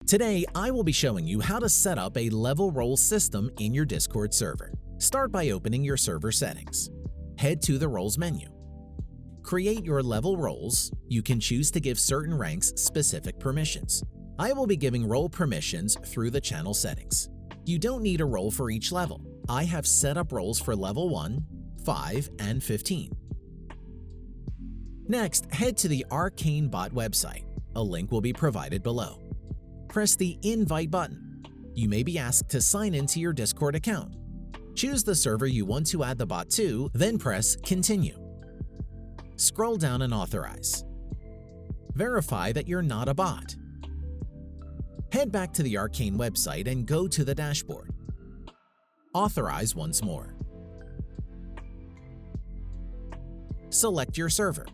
Today, I will be showing you how to set up a level role system in your Discord server. Start by opening your server settings. Head to the Roles menu. Create your level roles. You can choose to give certain ranks specific permissions. I will be giving role permissions through the channel settings. You don't need a role for each level. I have set up roles for level 1, 5, and 15. Next, head to the Arcane Bot website. A link will be provided below. Press the Invite button. You may be asked to sign into your Discord account. Choose the server you want to add the bot to, then press Continue. Scroll down and authorize. Verify that you're not a bot. Head back to the Arcane website and go to the dashboard. Authorize once more. Select your server.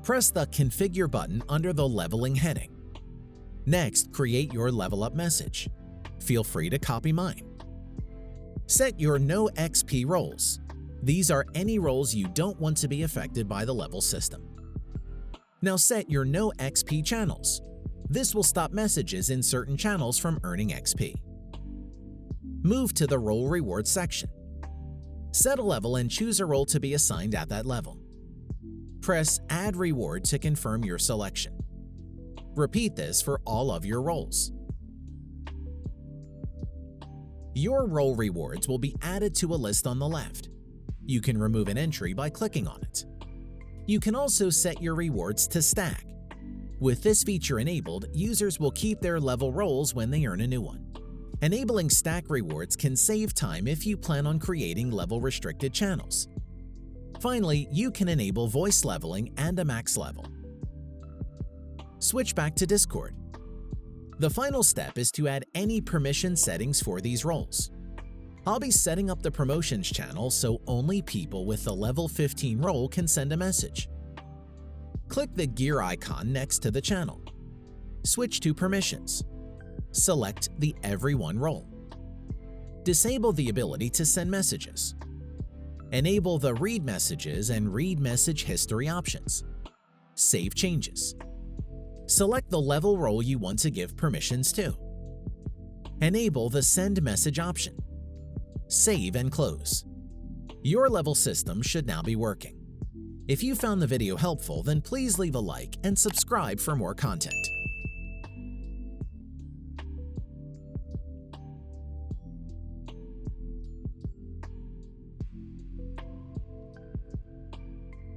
Press the Configure button under the Leveling heading. Next, create your level up message. Feel free to copy mine. Set your No XP roles. These are any roles you don't want to be affected by the level system. Now set your No XP channels. This will stop messages in certain channels from earning XP. Move to the Role Rewards section. Set a level and choose a role to be assigned at that level. Press Add Reward to confirm your selection. Repeat this for all of your roles. Your role rewards will be added to a list on the left. You can remove an entry by clicking on it. You can also set your rewards to stack. With this feature enabled, users will keep their level roles when they earn a new one. Enabling stack rewards can save time if you plan on creating level-restricted channels. Finally, you can enable voice leveling and a max level. Switch back to Discord. The final step is to add any permission settings for these roles. I'll be setting up the promotions channel so only people with the level 15 role can send a message. Click the gear icon next to the channel. Switch to permissions. Select the Everyone role. Disable the ability to send messages. Enable the Read Messages and Read Message History options. Save changes. Select the level role you want to give permissions to. Enable the Send Message option. Save and close. Your level system should now be working. If you found the video helpful, then please leave a like and subscribe for more content.